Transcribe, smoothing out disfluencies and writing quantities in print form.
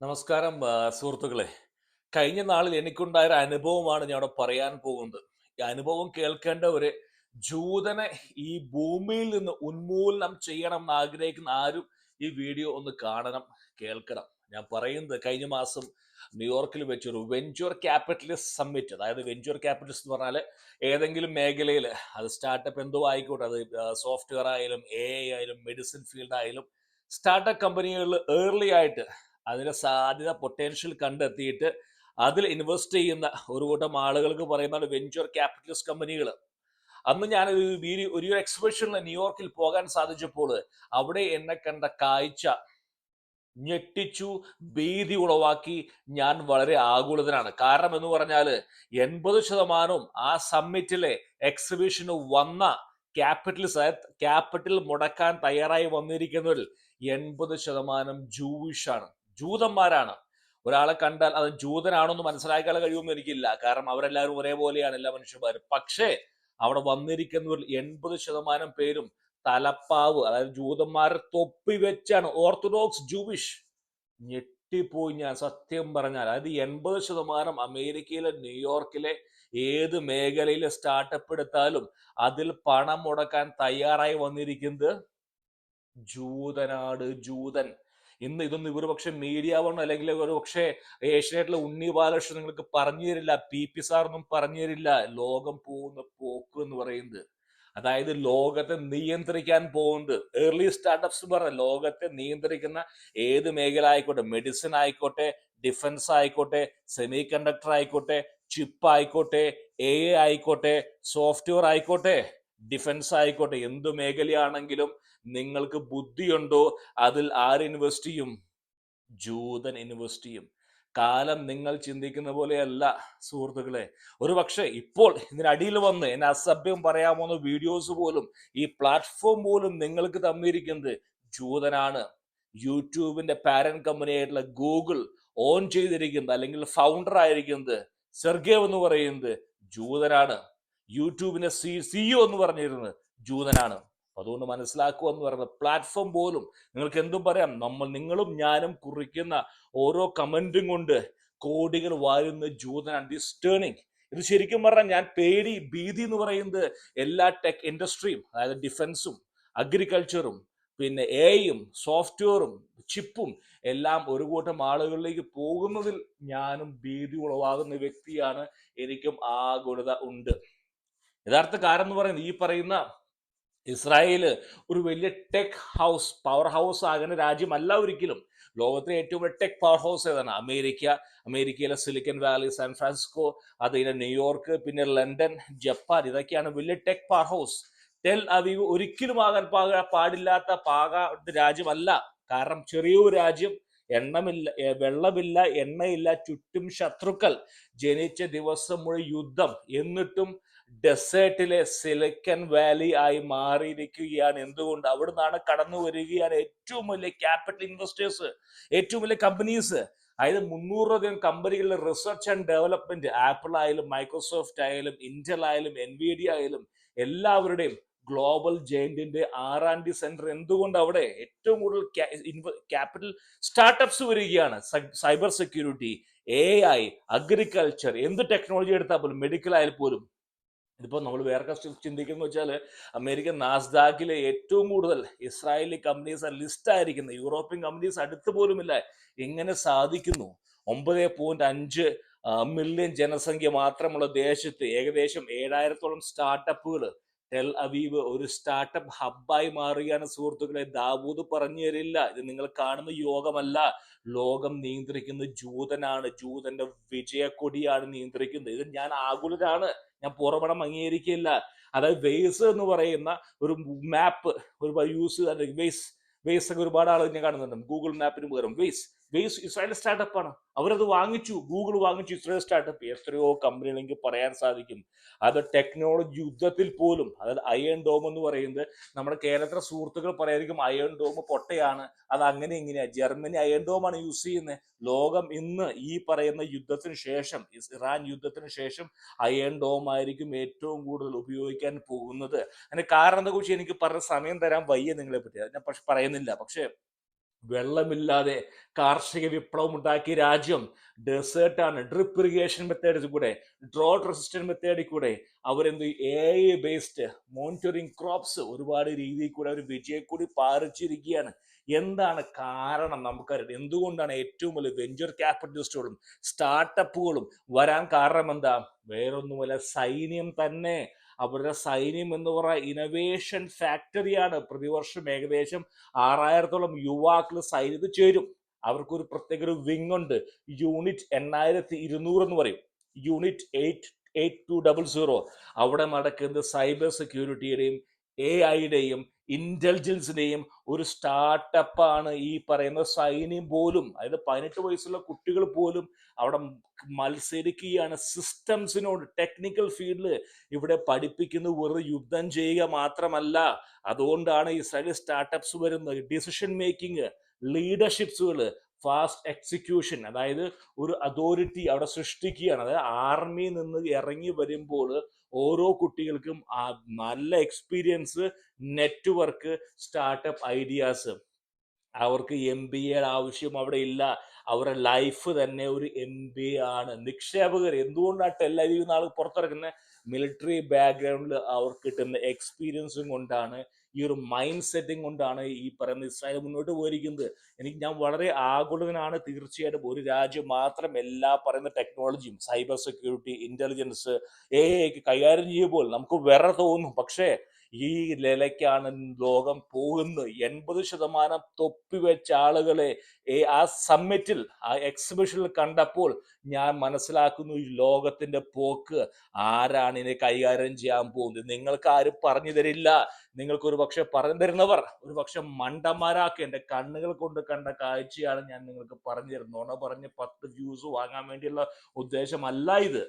നമസ്കാരം സുഹൃത്തുക്കളെ. കഴിഞ്ഞ നാളിൽ എനിക്കുണ്ടായ ഒരു അനുഭവമാണ് ഞാൻ ഇവിടെ പറയാൻ പോകുന്നത്. ഈ അനുഭവം കേൾക്കേണ്ടവര് ജൂതനെ ഈ ഭൂമിയിൽ നിന്ന് ഉന്മൂലനം ചെയ്യണം എന്ന് ആഗ്രഹിക്കുന്ന ആരും ഈ വീഡിയോ ഒന്ന് കാണണം, കേൾക്കണം. ഞാൻ പറയുന്നത് കഴിഞ്ഞ മാസം ന്യൂയോർക്കിൽ വെച്ചൊരു വെഞ്ചർ ക്യാപിറ്റലിസ്റ്റ് സമ്മിറ്റ്, അതായത് വെഞ്ചർ ക്യാപിറ്റലിസ്റ്റ് എന്ന് പറഞ്ഞാൽ ഏതെങ്കിലും മേഖലയിൽ അത് സ്റ്റാർട്ടപ്പ് എന്തോ ആയിക്കോട്ടെ, അത് സോഫ്റ്റ്വെയർ ആയാലും ആയാലും മെഡിസിൻ ഫീൽഡ് ആയാലും സ്റ്റാർട്ടപ്പ് കമ്പനികളിൽ ഏർലി ആയിട്ട് അതിന്റെ സാധ്യത പൊട്ടൻഷ്യൽ കണ്ടെത്തിയിട്ട് അതിൽ ഇൻവെസ്റ്റ് ചെയ്യുന്ന ഒരു കൂട്ടം ആളുകൾക്ക് പറയുന്ന വെഞ്ചർ ക്യാപിറ്റലിസ്റ്റ് കമ്പനികൾ. അന്ന് ഞാൻ ഒരു എക്സിബിഷനിൽ ന്യൂയോർക്കിൽ പോകാൻ സാധിച്ചപ്പോൾ അവിടെ എന്നെ കണ്ട കാഴ്ച ഞെട്ടിച്ചു, ഭീതി ഉളവാക്കി. ഞാൻ വളരെ ആകുലതനാണ്. കാരണം എന്ന് പറഞ്ഞാല് 80% ആ സമ്മിറ്റിലെ എക്സിബിഷന് വന്ന ക്യാപിറ്റൽ മുടക്കാൻ തയ്യാറായി വന്നിരിക്കുന്നവരിൽ 80% ജൂവിഷാണ്, ജൂതന്മാരാണ്. ഒരാളെ കണ്ടാൽ അത് ജൂതനാണെന്ന് മനസ്സിലാക്കാൻ കഴിയുമെന്ന് എനിക്കില്ല, കാരണം അവരെല്ലാവരും ഒരേപോലെയാണ്, എല്ലാ മനുഷ്യന്മാരും. പക്ഷേ അവിടെ വന്നിരിക്കുന്നവരിൽ 80% പേരും തലപ്പാവ്, അതായത് ജൂതന്മാരെ തൊപ്പി വെച്ചാണ്, ഓർത്തഡോക്സ് ജൂവിഷ്. ഞെട്ടിപ്പോയി ഞാൻ, സത്യം പറഞ്ഞാൽ. അതായത് 80% അമേരിക്കയിലെ ന്യൂയോർക്കിലെ ഏത് മേഖലയിലെ സ്റ്റാർട്ടപ്പ് എടുത്താലും അതിൽ പണം മുടക്കാൻ തയ്യാറായി വന്നിരിക്കുന്നത് ജൂതനാട്, ജൂതൻ. ഇന്ന് ഇതൊന്നും ഇവർ പക്ഷെ മീഡിയ വൺ അല്ലെങ്കിൽ ഒരു പക്ഷേ ഏഷ്യനായിട്ടുള്ള ഉണ്ണി ബാലകൃഷ്ണൻ നിങ്ങൾക്ക് പറഞ്ഞു തരില്ല, പി സാർ ഒന്നും പറഞ്ഞു തരില്ല. ലോകം പോകുന്ന പോക്ക് എന്ന് പറയുന്നത്, അതായത് ലോകത്തെ നിയന്ത്രിക്കാൻ പോകുന്നത് ഏർലി സ്റ്റാർട്ടപ്സ് പറഞ്ഞ ലോകത്തെ നിയന്ത്രിക്കുന്ന ഏത് മേഖല ആയിക്കോട്ടെ, മെഡിസിൻ ആയിക്കോട്ടെ, ഡിഫൻസ് ആയിക്കോട്ടെ, സെമി കണ്ടക്ടർ ആയിക്കോട്ടെ, ചിപ്പ് ആയിക്കോട്ടെ, ആയിക്കോട്ടെ, സോഫ്റ്റ്വെയർ ആയിക്കോട്ടെ, ഡിഫൻസ് ആയിക്കോട്ടെ, എന്ത് മേഖലയാണെങ്കിലും നിങ്ങൾക്ക് ബുദ്ധിയുണ്ടോ അതിൽ ആര് ഇൻവെസ്റ്റ് ചെയ്യും? ജൂതൻ ഇൻവെസ്റ്റ് ചെയ്യും. കാലം നിങ്ങൾ ചിന്തിക്കുന്ന പോലെയല്ല സുഹൃത്തുക്കളെ. ഒരു പക്ഷേ ഇപ്പോൾ ഇതിനടിയിൽ വന്ന് എന്നെ അസഭ്യം പറയാമോന്ന് വീഡിയോസ് പോലും ഈ പ്ലാറ്റ്ഫോം പോലും നിങ്ങൾക്ക് തന്നിരിക്കുന്നത് ജൂതനാണ്. യൂട്യൂബിന്റെ പാരന്റ് കമ്പനിയായിട്ടുള്ള ഗൂഗിൾ ഓൺ ചെയ്തിരിക്കുന്നത് അല്ലെങ്കിൽ ഫൗണ്ടർ ആയിരിക്കുന്നത് സെർഗേവ് എന്ന് പറയുന്നത് ജൂതനാണ്. യൂട്യൂബിന്റെ സിഇഒ എന്ന് പറഞ്ഞിരുന്നത് ജൂതനാണ്. അതുകൊണ്ട് മനസ്സിലാക്കുക എന്ന് പറയുന്നത് പ്ലാറ്റ്ഫോം പോലും നിങ്ങൾക്ക് എന്തും പറയാം. നിങ്ങളും ഞാനും കുറിക്കുന്ന ഓരോ കമന്റും കൊണ്ട് കോടികൾ വാഴുന്ന ജൂതനാണ് ദിസ് ടേണിങ്. ഇത് ശരിക്കും പറഞ്ഞാൽ ഞാൻ ഭീതി എന്ന് പറയുന്നത് എല്ലാ ടെക് ഇൻഡസ്ട്രിയും, അതായത് ഡിഫൻസും അഗ്രികൾച്ചറും പിന്നെ എയും സോഫ്റ്റ്വെയറും ചിപ്പും എല്ലാം ഒരു കൂട്ടം ആളുകളിലേക്ക് പോകുന്നതിൽ ഞാനും ഭീതി ഉളവാകുന്ന വ്യക്തിയാണ്. എനിക്കും ആകുലത ഉണ്ട്. യഥാർത്ഥ കാരണം എന്ന് പറയുന്നത് ഈ പറയുന്ന ഇസ്രായേല് ഒരു വലിയ ടെക് ഹൗസ്, പവർ ഹൗസ് ആകുന്ന രാജ്യമല്ല ഒരിക്കലും. ലോകത്തിലെ ഏറ്റവും വലിയ ടെക് പവർ ഹൗസ് ഏതാണ്? അമേരിക്ക. അമേരിക്കയിലെ സിലിക്കൺ വാലി, സാൻ ഫ്രാൻസിസ്കോ, അത് കഴിഞ്ഞ ന്യൂയോർക്ക്, പിന്നെ ലണ്ടൻ, ജപ്പാൻ, ഇതൊക്കെയാണ് വലിയ tech power house. Tel Aviv ഒരിക്കലും ആകാൻ പാടില്ലാത്ത രാജ്യമല്ല. കാരണം ചെറിയൊരു രാജ്യം, എണ്ണമില്ല, വെള്ളമില്ല, എണ്ണയില്ല, ചുറ്റും ശത്രുക്കൾ, ജനിച്ച ദിവസം മുഴുവൻ യുദ്ധം, എന്നിട്ടും ഡെസേർട്ടിലെ സിലിക്കൺ വാലി ആയി മാറിയിരിക്കുകയാണ്. എന്തുകൊണ്ട്? അവിടുന്നാണ് കടന്നു വരികയാണ് ഏറ്റവും വലിയ ക്യാപിറ്റൽ ഇൻവെസ്റ്റേഴ്സ്, ഏറ്റവും വലിയ കമ്പനീസ്. അതായത് 300-ലധികം കമ്പനികളുടെ റിസർച്ച് ആൻഡ് ഡെവലപ്മെന്റ്, ആപ്പിൾ ആയാലും മൈക്രോസോഫ്റ്റ് ആയാലും ഇന്റൽ ആയാലും എൻവിഡിയ ആയാലും എല്ലാവരുടെയും ഗ്ലോബൽ ജയന്റിന്റെ R&D സെന്റർ. എന്തുകൊണ്ട് അവിടെ ഏറ്റവും കൂടുതൽ ക്യാപിറ്റൽ സ്റ്റാർട്ടപ്സ് വരികയാണ്? സൈബർ സെക്യൂരിറ്റി, AI, അഗ്രികൾച്ചർ, എന്ത് ടെക്നോളജി എടുത്താൽ പോലും, മെഡിക്കൽ ആയാലും പോലും. ഇതിപ്പോ നമ്മൾ വേറെ ചിന്തിക്കുന്ന വെച്ചാൽ അമേരിക്കൻ നാസ്ഡാക്കിലെ ഏറ്റവും കൂടുതൽ ഇസ്രായേലി കമ്പനീസ് ലിസ്റ്റ് ആയിരിക്കുന്നത്, യൂറോപ്യൻ കമ്പനീസ് അടുത്ത് പോലുമില്ല. എങ്ങനെ സാധിക്കുന്നു? 9.5 മില്യൺ ജനസംഖ്യ മാത്രമുള്ള ദേശത്ത് ഏകദേശം 7,000-ഓളം സ്റ്റാർട്ടപ്പുകൾ. ടെൽ അവീവ് ഒരു സ്റ്റാർട്ടപ്പ് ഹബ്ബായി മാറുകയാണ് സുഹൃത്തുക്കളെ. ദാവൂദ് പറഞ്ഞു തരില്ല, ഇത് നിങ്ങൾ കാണുന്ന യോഗമല്ല. ലോകം നിയന്ത്രിക്കുന്ന ജൂതനാണ്, ജൂതന്റെ വിജയക്കൊടിയാണ് നിയന്ത്രിക്കുന്നത്. ഇത് ഞാൻ ആകുലരാണ്, ഞാൻ പുറമണം അംഗീകരിക്കില്ല. അതായത് വെയ്സ് എന്ന് പറയുന്ന ഒരു മാപ്പ് ഒരു യൂസ്, വെയ്സ് ഒക്കെ ഒരുപാട് ആളുകൾ ഞാൻ കാണുന്നുണ്ട്. ഗൂഗിൾ മാപ്പിന് പകരം വെയ്സ് ഇസ്രായേൽ സ്റ്റാർട്ടപ്പ് ആണ്. അവരത് വാങ്ങിച്ചു, ഗൂഗിൾ വാങ്ങിച്ചു ഇസ്രായേൽ സ്റ്റാർട്ടപ്പ്. എത്രയോ കമ്പനികൾ എനിക്ക് പറയാൻ സാധിക്കും. അത് ടെക്നോളജി യുദ്ധത്തിൽ പോലും, അതായത് അയൺ ഡോം എന്ന് പറയുന്നത് നമ്മുടെ കേരളത്തിലെ സുഹൃത്തുക്കൾ പറയായിരിക്കും അയൺ ഡോം പൊട്ടയാണ്, അത് അങ്ങനെ ഇങ്ങനെയാ. ജർമ്മനി അയൺ ഡോം ആണ് യൂസ് ചെയ്യുന്നത്. ലോകം ഇന്ന് ഈ പറയുന്ന യുദ്ധത്തിന് ശേഷം, ഇറാൻ യുദ്ധത്തിന് ശേഷം അയൺ ഡോം ആയിരിക്കും ഏറ്റവും കൂടുതൽ ഉപയോഗിക്കാൻ പോകുന്നത്. അതിന് കാരണത്തെ കുറിച്ച് എനിക്ക് പറഞ്ഞ സമയം തരാൻ വയ്യ നിങ്ങളെ പറ്റി, ഞാൻ പക്ഷെ പറയുന്നില്ല. പക്ഷെ വെള്ളമില്ലാതെ കാർഷിക വിപ്ലവം ഉണ്ടാക്കിയ രാജ്യം ഡെസേർട്ടാണ്. ഡ്രിപ്പ് ഇറിഗേഷൻ മെത്തേഡിൽ കൂടെ, ഡ്രോട്ട് റെസിസ്റ്റന്റ് മെത്തേഡിൽ കൂടെ അവരെന്ത് AI ബേസ്ഡ് മോണിറ്ററിങ് ക്രോപ്സ് ഒരുപാട് രീതിയിൽ കൂടെ അവർ വിജയം കൂടി പാലിച്ചിരിക്കുകയാണ്. എന്താണ് കാരണം നമുക്കറിയാം. എന്തുകൊണ്ടാണ് ഏറ്റവും വലിയ വെഞ്ചർ ക്യാപിറ്റലിസ്റ്റുകളും സ്റ്റാർട്ടപ്പുകളും വരാൻ കാരണം എന്താ? വേറൊന്നുമല്ല, സൈന്യം തന്നെ. അവരുടെ സൈന്യം എന്ന് പറയുന്ന ഇന്നവേഷൻ ഫാക്ടറിയാണ്. പ്രതിവർഷം ഏകദേശം 6000-ഓളം യുവാക്കൾ സൈന്യത്തിൽ ചേരും. അവർക്കൊരു പ്രത്യേക ഒരു വിങ് ഉണ്ട്, യൂണിറ്റ് 8200 എന്ന് പറയും, യൂണിറ്റ് 8200. അവിടെ നടക്കുന്നത് സൈബർ സെക്യൂരിറ്റിയുടെയും AI-യുടെയും ഇന്റലിജൻസിന്റെയും ഒരു സ്റ്റാർട്ടപ്പാണ്. ഈ പറയുന്ന സൈന്യം പോലും, അതായത് 18 വയസ്സുള്ള കുട്ടികൾ പോലും അവിടെ മത്സരിക്കുകയാണ് സിസ്റ്റംസിനോട്. ടെക്നിക്കൽ ഫീൽഡിൽ ഇവിടെ പഠിപ്പിക്കുന്നത് വെറുതെ യുദ്ധം ചെയ്യുക മാത്രമല്ല. അതുകൊണ്ടാണ് ഇസ്രായേലി സ്റ്റാർട്ടപ്സ് വരുന്നത്. ഡിസിഷൻ മേക്കിംഗ്, ലീഡർഷിപ്സുകൾ, ഫാസ്റ്റ് എക്സിക്യൂഷൻ, അതായത് ഒരു അതോറിറ്റി അവിടെ സൃഷ്ടിക്കുകയാണ്. അതായത് ആർമിയിൽ നിന്ന് ഇറങ്ങി വരുമ്പോൾ ഓരോ കുട്ടികൾക്കും നല്ല എക്സ്പീരിയൻസ്, നെറ്റ്വർക്ക്, സ്റ്റാർട്ടപ്പ് ഐഡിയാസ്. അവർക്ക് MBA ആവശ്യം അവിടെ ഇല്ല. അവരുടെ ലൈഫ് തന്നെ ഒരു MBA ആണ്. നിക്ഷേപകർ എന്തുകൊണ്ടാണ് ടെല്ലവീവ് നാൾ പുറത്തിറക്കുന്നത്? മിലിറ്ററി ബാക്ക്ഗ്രൗണ്ടിൽ അവർക്ക് കിട്ടുന്ന എക്സ്പീരിയൻസും കൊണ്ടാണ്, ഈ ഒരു മൈൻഡ് സെറ്റിംഗ് കൊണ്ടാണ് ഈ പറയുന്ന ഇസ്രായേൽ മുന്നോട്ട് പോയിരിക്കുന്നത്. ഞാൻ വളരെ ആകുലനാണ്. തീർച്ചയായിട്ടും ഒരു രാജ്യം മാത്രം എല്ലാ പറയുന്ന ടെക്നോളജിയും, സൈബർ സെക്യൂരിറ്റി, ഇന്റലിജൻസ്, AI കൈകാര്യം ചെയ്യുമ്പോൾ നമുക്ക് വിറ തോന്നും. പക്ഷേ ഈ നിലയ്ക്കാണ് ലോകം പോകുന്നത്. 80% തൊപ്പി വെച്ച ആളുകളെ ആ സമ്മിറ്റിൽ, ആ എക്സിബിഷനിൽ കണ്ടപ്പോൾ ഞാൻ മനസ്സിലാക്കുന്നു ഈ ലോകത്തിന്റെ പോക്ക്. ആരാണ് ഇതിനെ കൈകാര്യം ചെയ്യാൻ പോകുന്നത്? നിങ്ങൾക്ക് ആരും പറഞ്ഞു തരില്ല. നിങ്ങൾക്ക് ഒരു പക്ഷെ പറഞ്ഞു തരുന്നവർ ഒരു പക്ഷെ മണ്ടന്മാരാക്കി. എന്റെ കണ്ണുകൾ കൊണ്ട് കണ്ട കാഴ്ചയാണ് ഞാൻ നിങ്ങൾക്ക് പറഞ്ഞു തരുന്നത്. നുണ പറഞ്ഞ് 10 വ്യൂസ് വാങ്ങാൻ വേണ്ടിയുള്ള ഉദ്ദേശമല്ല ഇത്.